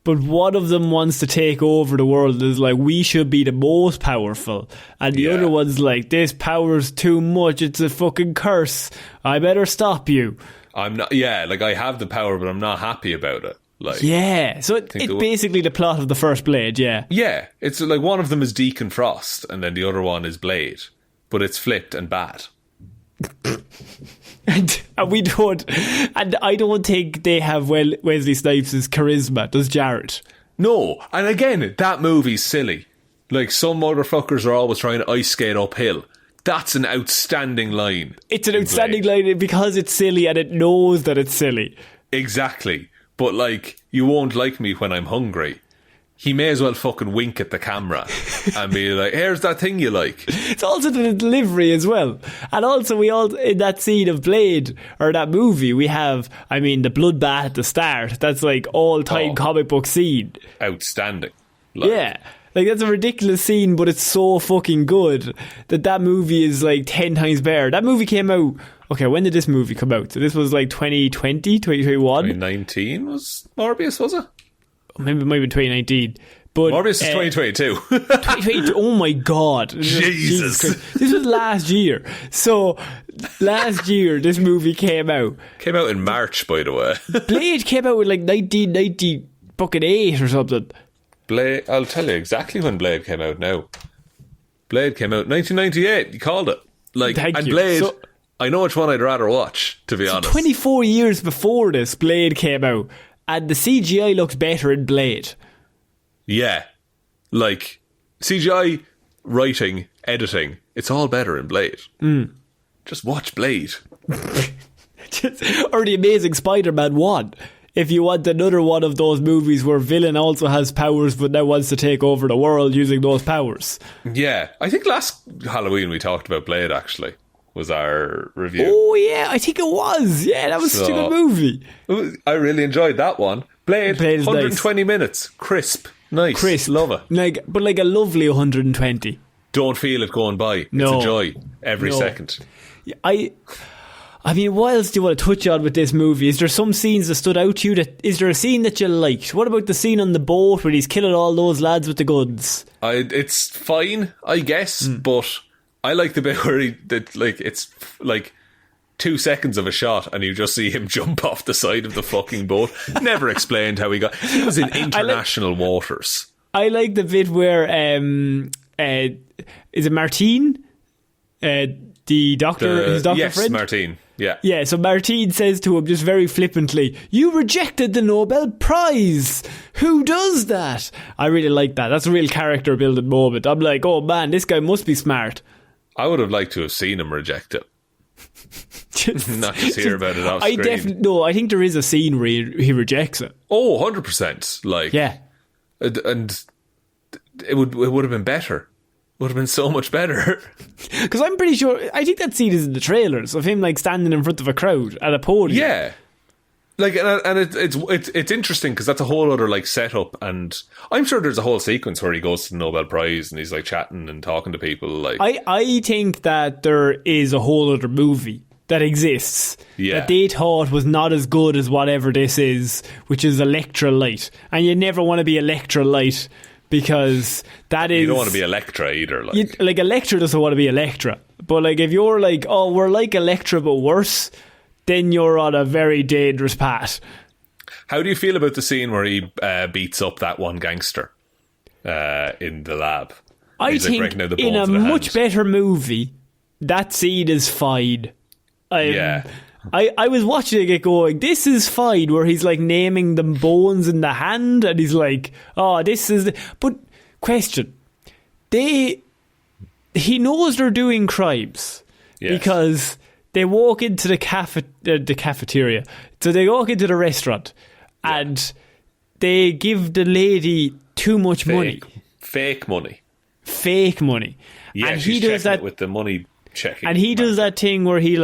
but one of them wants to take over the world. Is like, we should be the most powerful, and the other one's like, this power's too much. It's a fucking curse. I better stop you. I'm not. Yeah, like, I have the power, but I'm not happy about it. Like, yeah, so it's basically the plot of the first Blade. Yeah, it's like one of them is Deacon Frost, and then the other one is Blade, but it's flipped and bad. And I don't think they have Wesley Snipes' charisma. Does Jared? No, and again, that movie's silly. Like, some motherfuckers are always trying to ice skate uphill. That's an outstanding line. It's an outstanding line because it's silly and it knows that it's silly. Exactly. But, like, you won't like me when I'm hungry. He may as well fucking wink at the camera and be like, here's that thing you like. It's also the delivery as well. And also, in that scene of Blade, or that movie, we have, the bloodbath at the start. That's like all-time comic book scene. Outstanding. Yeah. Like, that's a ridiculous scene, but it's so fucking good that movie is like 10 times better. That movie came out... Okay, when did this movie come out? So this was like 2020, 2021? 2019 was Morbius, was it? Maybe it might be 2019. But Morbius is 2022. 2022. Oh my God. Jesus. This was last year. So, last year, this movie came out. Came out in March, by the way. Blade came out in like 1998 or something. Blade, I'll tell you exactly when Blade came out now. Blade came out 1998. You called it. Like, Thank and you. Blade, I know which one I'd rather watch, to be honest. 24 years before this, Blade came out, and the CGI looks better in Blade. Yeah. Like, CGI, writing, editing, it's all better in Blade. Just watch Blade. Or The Amazing Spider-Man 1. If you want another one of those movies where villain also has powers but now wants to take over the world using those powers. Yeah. I think last Halloween we talked about Blade, actually, was our review. Oh, yeah. I think it was. Yeah, that was such a good movie. I really enjoyed that one. Blade 120 nice. Minutes. Crisp. Nice. Crisp. Love it. But a lovely 120. Don't feel it going by. No. It's a joy every second. I mean, what else do you want to touch on with this movie? Is there some scenes that stood out to you? Is there a scene that you liked? What about the scene on the boat where he's killing all those lads with the guns? It's fine, I guess, but I like the bit where it's like 2 seconds of a shot and you just see him jump off the side of the fucking boat. Never explained how he was in international waters. I like the bit where is it Martine? The doctor, his doctor yes, friend? Martine. Yeah. Yeah, so Martine says to him just very flippantly, "You rejected the Nobel Prize. Who does that?" I really like that. That's a real character building moment. I'm like, oh man, this guy must be smart. I would have liked to have seen him reject it. Not just hear about it off screen. No, I think there is a scene where he rejects it. Oh, 100%. Like, yeah. And it would have been better. Would have been so much better. Because I'm pretty sure, I think that scene is in the trailers of him like standing in front of a crowd at a podium. Yeah. Like, and it's interesting because that's a whole other like setup, and I'm sure there's a whole sequence where he goes to the Nobel Prize and he's like chatting and talking to people. Like, I think that there is a whole other movie that exists that they thought was not as good as whatever this is, which is Electra Light, and you never want to be Electra Light. Because that is... You don't want to be Electra either. Like Electra doesn't want to be Electra. But like if you're like, oh, we're like Electra but worse, then you're on a very dangerous path. How do you feel about the scene where he beats up that one gangster in the lab? I think in a much better movie, that scene is fine. Yeah. I was watching it going, this is fine, where he's like naming them bones in the hand and he's like, oh, this is but question, he knows they're doing crimes. Yes. Because they walk into the cafeteria, so they walk into the restaurant and they give the lady too much money. Fake money. Yeah, and he does that with the money checking. And he does that thing where he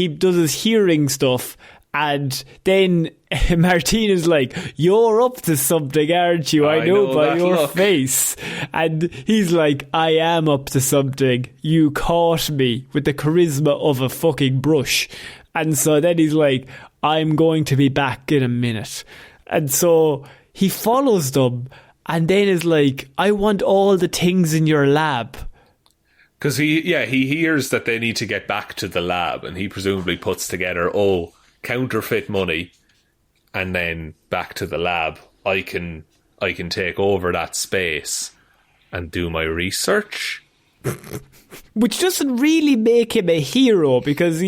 does his hearing stuff, and then Martine is like, "You're up to something, aren't you? I know by your look. Face." And he's like, "I am up to something. You caught me with the charisma of a fucking brush." And so then he's like, "I'm going to be back in a minute." And so he follows them, and then is like, "I want all the things in your lab." Because he hears that they need to get back to the lab, and he presumably puts together, counterfeit money, and then back to the lab. I can take over that space and do my research. Which doesn't really make him a hero, because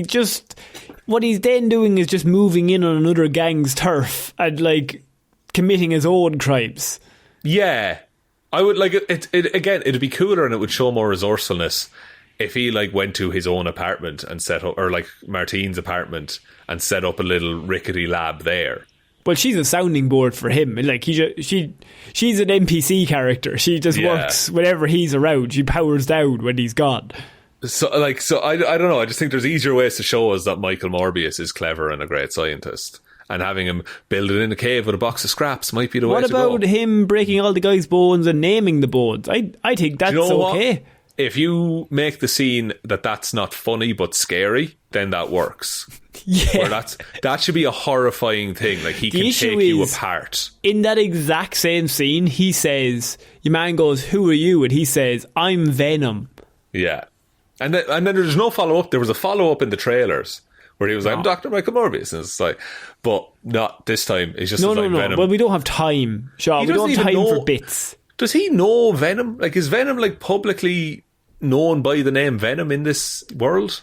what he's then doing is just moving in on another gang's turf and like committing his own crimes. Yeah. I would like it again. It'd be cooler, and it would show more resourcefulness if he like went to his own apartment and set up, or like Martine's apartment and set up a little rickety lab there. Well, she's a sounding board for him. Like she's an NPC character. She just works whenever he's around. She powers down when he's gone. So I don't know. I just think there's easier ways to show us that Michael Morbius is clever and a great scientist. And having him build it in a cave with a box of scraps might be the way to go. What about him breaking all the guys' bones and naming the bones? I think that's okay. What? If you make the scene that's not funny but scary, then that works. Yeah. Where that should be a horrifying thing. Like, he can take you apart. In that exact same scene, he says, your man goes, "Who are you?" And he says, "I'm Venom." Yeah. And then there's no follow-up. There was a follow-up in the trailers where he was like, "I'm Dr. Michael Morbius." And it's like, but not this time. It's just like Venom. Well, we don't have time, Sean. We don't have time for bits. Does he know Venom? Like, is Venom like publicly known by the name Venom in this world?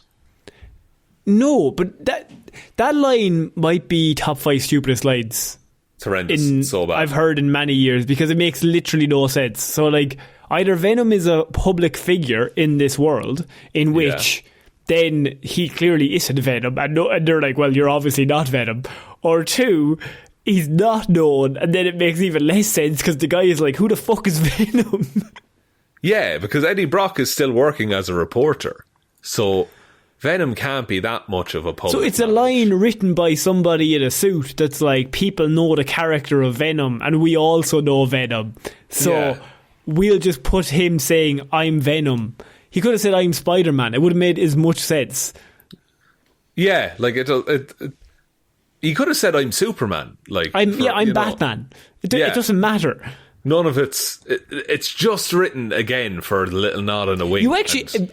No, but that line might be top 5 stupidest lines. It's horrendous. So bad. I've heard in many years, because it makes literally no sense. So, like, either Venom is a public figure in this world, in which then he clearly isn't Venom, and they're like, well, you're obviously not Venom. Or 2, he's not known, and then it makes even less sense because the guy is like, who the fuck is Venom? Yeah, because Eddie Brock is still working as a reporter. So Venom can't be that much of a public. So it's a line written by somebody in a suit that's like, people know the character of Venom and we also know Venom. So we'll just put him saying, I'm Venom. He could have said, I'm Spider-Man. It would have made as much sense. Yeah, like he could have said, I'm Superman. Like, I'm Batman. It doesn't matter. None of it's just written again for the little nod and a wink.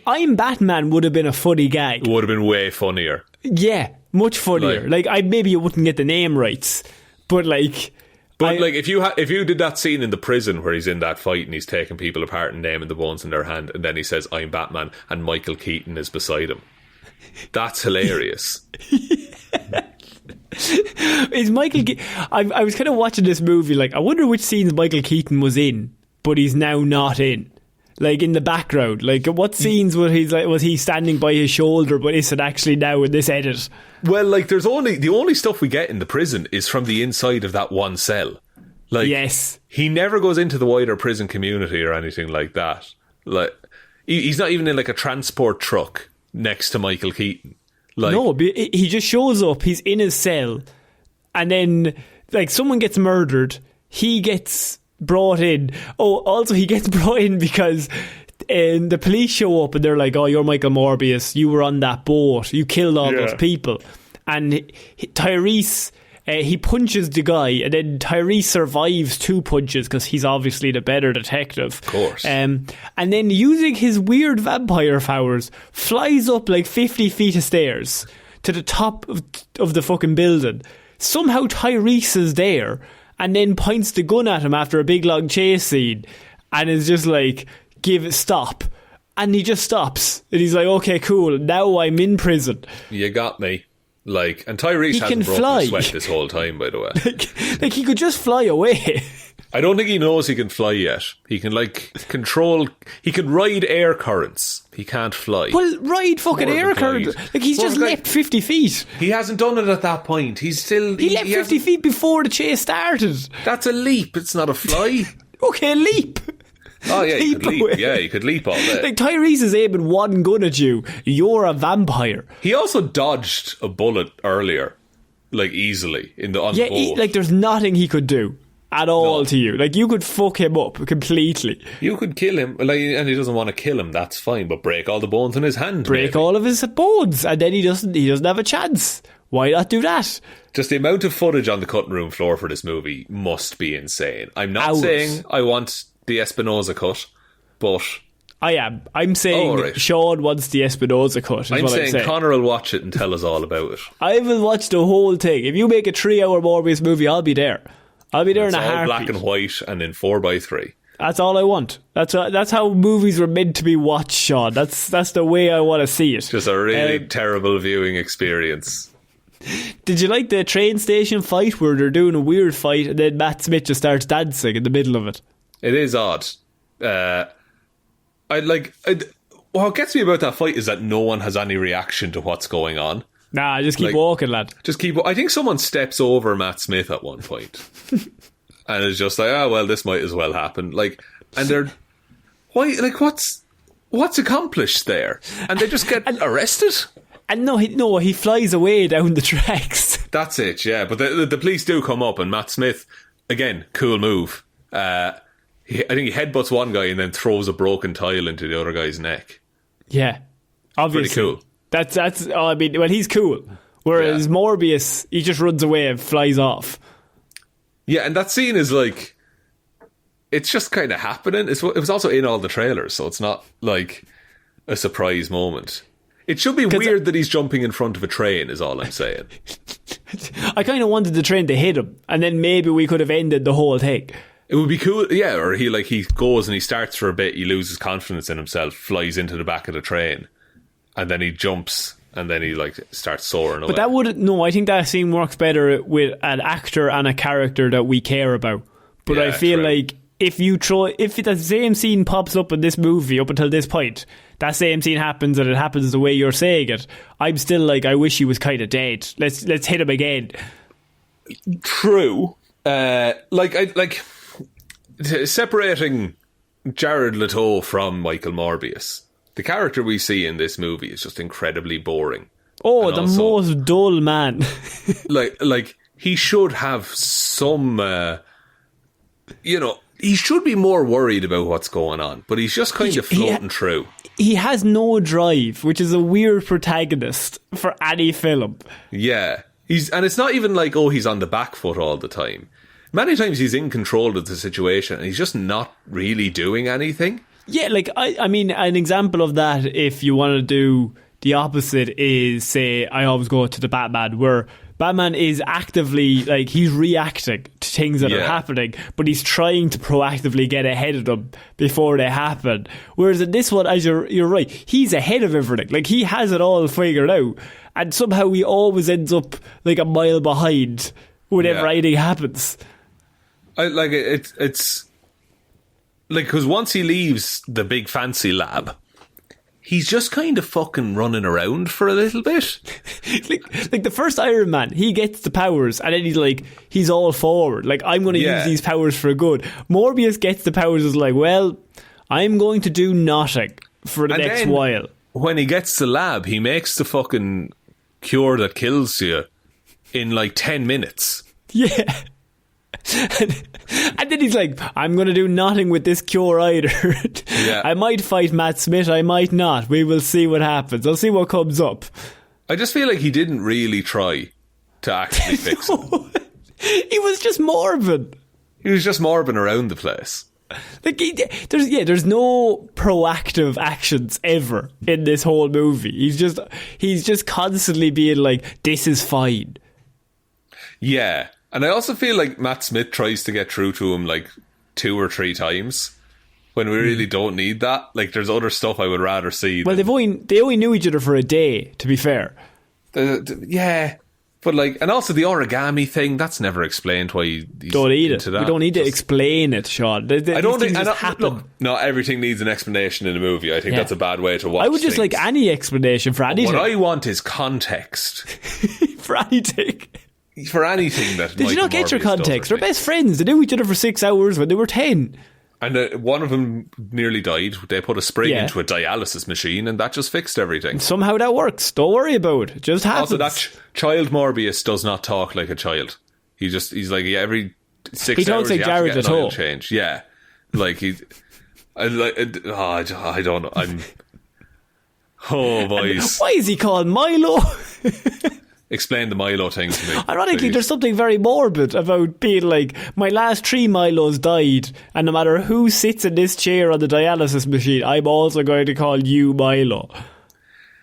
I'm Batman would have been a funny gag. It would have been way funnier. Yeah, much funnier. Like maybe you wouldn't get the name right, but like... if you did that scene in the prison where he's in that fight and he's taking people apart and naming the bones in their hand, and then he says, I'm Batman, and Michael Keaton is beside him. That's hilarious. Is Michael I was kind of watching this movie, like, I wonder which scenes Michael Keaton was in but he's now not in, like, in the background. Like, what scenes was he standing by his shoulder but isn't actually now in this edit? Well, like, the only stuff we get in the prison is from the inside of that one cell. Like, yes, he never goes into the wider prison community or anything like that. Like, he's not even in like a transport truck next to Michael Keaton. Like, no, he just shows up, he's in his cell, and then, like, someone gets murdered, he gets brought in. Oh, also he gets brought in because the police show up and they're like, oh, you're Michael Morbius, you were on that boat, you killed all those people. And Tyrese, he punches the guy, and then Tyrese survives 2 punches because he's obviously the better detective. Of course. And then, using his weird vampire powers, flies up like 50 feet of stairs to the top of the fucking building. Somehow Tyrese is there and then points the gun at him after a big long chase scene and is just like, stop. And he just stops. And he's like, okay, cool, now I'm in prison. You got me. Like, and Tyrese hasn't broken a sweat this whole time, by the way. like he could just fly away. I don't think he knows he can fly yet. He can, like, he can ride air currents. He can't fly. Well, ride fucking air currents. Like, he's just leapt 50 feet. He hasn't done it at that point. He leapt 50 feet before the chase started. That's a leap. It's not a fly. Okay, leap. Oh, yeah, you could leap. Yeah, you could leap all day. Like, Tyrese is aiming one gun at you. You're a vampire. He also dodged a bullet earlier, like, easily on the boat. Like, there's nothing he could do at all to you. Like, you could fuck him up completely. You could kill him, like, and he doesn't want to kill him. That's fine, but break all the bones in his hand. Break all of his bones, and then he doesn't have a chance. Why not do that? Just the amount of footage on the cutting room floor for this movie must be insane. I'm not saying I want the Espinosa cut, but I am. I'm saying Sean wants the Espinosa cut. I'm saying Connor will watch it and tell us all about it. I will watch the whole thing. If you make a 3-hour Morbius movie, I'll be there. I'll be there in a heartbeat. Black and white and in 4:3. That's all I want. That's how movies were meant to be watched, Sean. That's the way I want to see it. Just a really terrible viewing experience. Did you like the train station fight where they're doing a weird fight and then Matt Smith just starts dancing in the middle of it? It is odd. What gets me about that fight is that no one has any reaction to what's going on. Nah, just keep walking, lad. I think someone steps over Matt Smith at one point. And it's just like, well, this might as well happen. Like, and they're... Why? Like, what's accomplished there? And they just get arrested? And no, he flies away down the tracks. That's it, yeah. But the police do come up, and Matt Smith, again, cool move. I think he headbutts one guy and then throws a broken tile into the other guy's neck. Yeah, obviously. Pretty cool. That's. I mean, well, he's cool. Whereas Morbius, he just runs away and flies off. Yeah, and that scene is like, it's just kind of happening. It was also in all the trailers, so it's not like a surprise moment. It should be weird that he's jumping in front of a train, is all I'm saying. I kind of wanted the train to hit him, and then maybe we could have ended the whole thing. It would be cool, yeah, or he goes and he starts for a bit, he loses confidence in himself, flies into the back of the train, and then he jumps and then he like starts soaring away. But that wouldn't. No, I think that scene works better with an actor and a character that we care about. But I feel like if the same scene pops up in this movie up until this point, that same scene happens and it happens the way you're saying it, I'm still like, I wish he was kind of dead. Let's hit him again. True. Separating Jared Leto from Michael Morbius, the character we see in this movie is just incredibly boring. Oh, and the also, most dull man. like he should have some, he should be more worried about what's going on, but he's just kind of floating through. He has no drive, which is a weird protagonist for any film. Yeah. And it's not even like, he's on the back foot all the time. Many times he's in control of the situation and he's just not really doing anything. Yeah, like, I mean, an example of that, if you want to do the opposite, is, say, I always go to the Batman, where Batman is actively, like, he's reacting to things that are happening, but he's trying to proactively get ahead of them before they happen. Whereas in this one, as you're right, he's ahead of everything. Like, he has it all figured out. And somehow he always ends up, like, a mile behind whenever anything happens. It's like, because once he leaves the big fancy lab, he's just kind of fucking running around for a little bit. like the first Iron Man, he gets the powers and then he's all forward. Like, I'm going to use these powers for good. Morbius gets the powers as like, well, I'm going to do nothing for the next while. When he gets to the lab, he makes the fucking cure that kills you in like 10 minutes. Yeah. And then he's like, I'm going to do nothing with this cure either. I might fight Matt Smith, I might not. We will see what happens. I'll see what comes up. I just feel like he didn't really try to actually fix it. He was just morbid. He was just morbid around the place. Like, there's no proactive actions ever in this whole movie. He's just constantly being like, this is fine. Yeah. And I also feel like Matt Smith tries to get through to him like 2 or 3 times when we really don't need that. Like, there's other stuff I would rather see. Well, they only knew each other for a day, to be fair. Yeah. But like, and also the origami thing, that's never explained why he's don't need it. We don't need to explain it, Sean. I don't think it happen. Look, not everything needs an explanation in a movie. I think that's a bad way to watch. I would just like any explanation for anything. What I want is context. For anything. For anything that Did you not get your context? They're best friends. They knew each other for 6 hours when they were 10. And one of them nearly died. They put a spring into a dialysis machine and that just fixed everything. Somehow that works. Don't worry about it. It just happens. Also, that child Morbius does not talk like a child. He's like, every 6 hours he talks like Jared at all. Change. Yeah. Like, I don't know. Oh, boys. Why is he called Milo? Explain the Milo thing to me. Ironically, there's something very morbid about being like, my last 3 Milos died, and no matter who sits in this chair on the dialysis machine, I'm also going to call you Milo.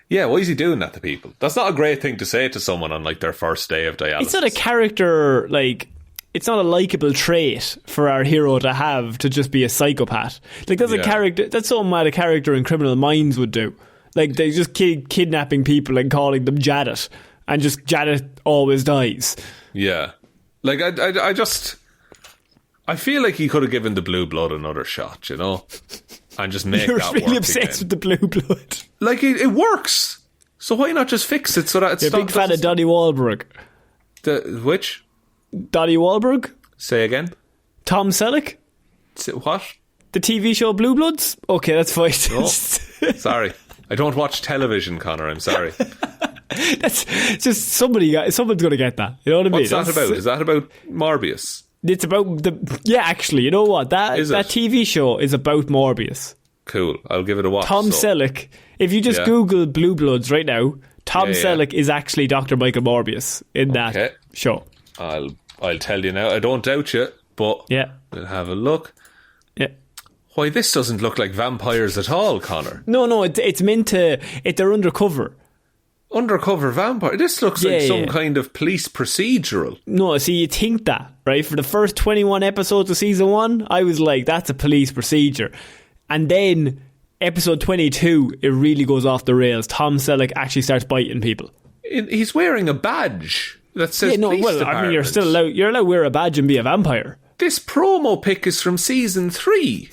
Yeah, why is he doing that to people? That's not a great thing to say to someone on like their first day of dialysis. It's not a character, like, it's not a likeable trait for our hero to have, to just be a psychopath. Like, that's a character, that's something that a character in Criminal Minds would do. Like, they just kidnapping people and calling them Janet. And just Janet always dies. Yeah. Like, I feel like he could have given the blue blood another shot, you know? And just make You're that really work obsessed with the blue blood. Like, it works. So why not just fix it so that it's... You're a big fan of Donnie Wahlberg. Which? Donnie Wahlberg? Say again? Tom Selleck? What? The TV show Blue Bloods? Okay, that's fine. No. Sorry. I don't watch television, Connor. I'm sorry. That's just someone's going to get that. You know what I mean? What's that about? Is that about Morbius? It's about actually, you know what? That TV show is about Morbius. Cool. I'll give it a watch. Tom Selleck. If you just Google Blue Bloods right now, Tom Selleck is actually Dr. Michael Morbius in that show. I'll tell you now. I don't doubt you, but we'll have a look. Yeah. Why, this doesn't look like vampires at all, Connor. No, it's meant to... They're undercover. Undercover vampire? This looks like some kind of police procedural. No, see, you think that, right? For the first 21 episodes of season 1, I was like, that's a police procedure. And then episode 22, it really goes off the rails. Tom Selleck actually starts biting people. He's wearing a badge that says police department. I mean, you're allowed to wear a badge and be a vampire. This promo pic is from season 3.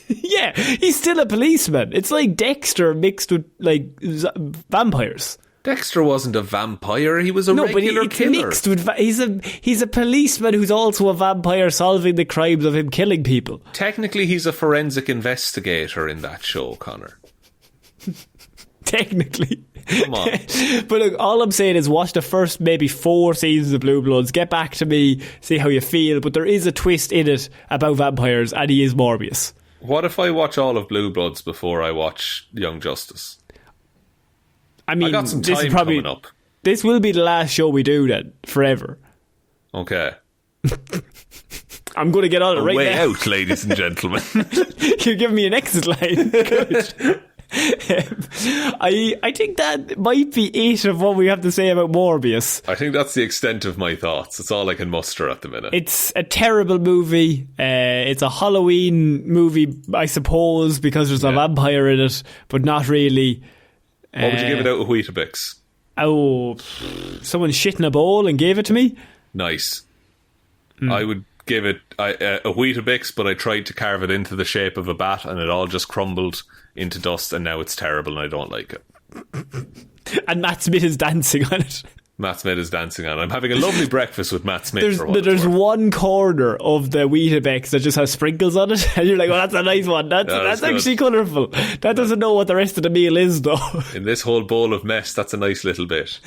Yeah, he's still a policeman. It's like Dexter mixed with like vampires. Dexter wasn't a vampire. He was a regular killer. Mixed with he's a policeman who's also a vampire solving the crimes of him killing people. Technically, he's a forensic investigator in that show, Connor. Technically. Come on. But look, all I'm saying is watch the first maybe 4 seasons of Blue Bloods. Get back to me, see how you feel. But there is a twist in it about vampires, and he is Morbius. What if I watch all of Blue Bloods before I watch Young Justice? I mean, I got some time coming up. This will be the last show we do then, forever. Okay. I'm going to get on it right now. Way out, ladies and gentlemen. You're giving me an exit line. Good. I think that might be it of what we have to say about Morbius. I think that's the extent of my thoughts. It's all I can muster at the minute. It's a terrible movie. It's a Halloween movie, I suppose, because there's a vampire in it, but not really. What would you give it out of Weetabix? Oh, someone shit in a bowl and gave it to me? Nice. I would give it a Weetabix, but I tried to carve it into the shape of a bat and it all just crumbled into dust, and now it's terrible and I don't like it. And Matt Smith is dancing on it. Matt Smith is dancing on it. I'm having a lovely breakfast with Matt Smith. There's one corner of the Weetabix that just has sprinkles on it, and you're like, well, that's a nice one. That's actually colourful. That doesn't know what the rest of the meal is, though. In this whole bowl of mess, that's a nice little bit.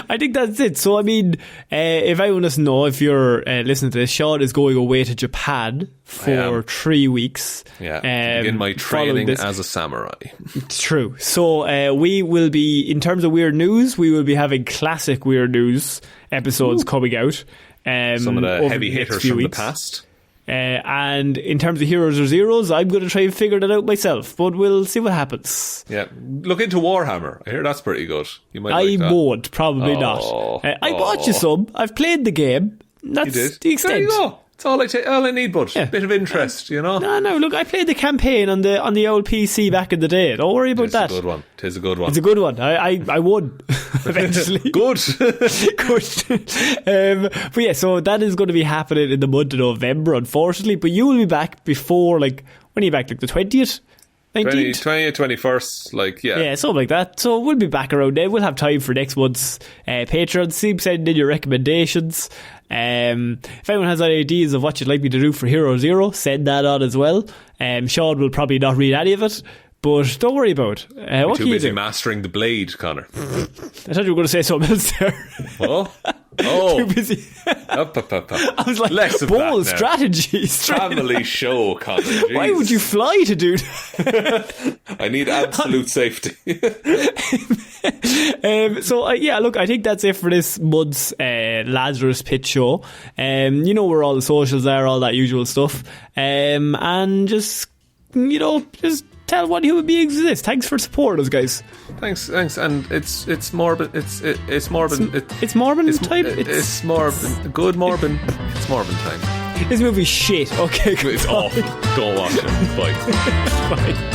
I think that's it. So, I mean, if anyone doesn't know, if you're listening to this, Sean is going away to Japan for 3 weeks. Yeah, to begin my training as a samurai. It's true. So we will be, in terms of weird news, we will be having classic weird news episodes coming out. Some of the heavy hitters from the past. And in terms of heroes or zeros, I'm going to try and figure that out myself, but we'll see what happens. Yeah, look into Warhammer. I hear that's pretty good. You might like that. I won't, probably not. I bought you some. I've played the game. That's the extent. There you go. It's all I need, bud. Bit of interest, you know. No. Look, I played the campaign on the old PC back in the day. Don't worry about that. It's a good one. It's a good one. It's a good one. I won eventually. Good. But yeah, so that is going to be happening in the month of November, unfortunately. But you will be back before, like, when are you back? Like the 20th? 20th, 21st, like, yeah, something like that. So we'll be back around then. We'll have time for next month's Patreon. Send in your recommendations. If anyone has any ideas of what you'd like me to do for Hero Zero, send that on as well. Sean will probably not read any of it, but don't worry about it. What too can busy you do? Mastering the blade, Connor. I thought you were going to say something else there. Oh, too busy. I was like, less of bold that now. Strategy. Family show, Connor. Jeez. Why would you fly to do that? I need absolute safety. Look, I think that's it for this month's Lazarus Pit show. You know where all the socials are, all that usual stuff. And just tell what human beings exist. Thanks for supporting us, guys. Thanks, and it's Morbin. It's Morbin. It's Morbin time. It's Morbin. Good Morbin. It's Morbin time. This movie's shit. Okay, it's awful. Don't watch it. Bye. Bye.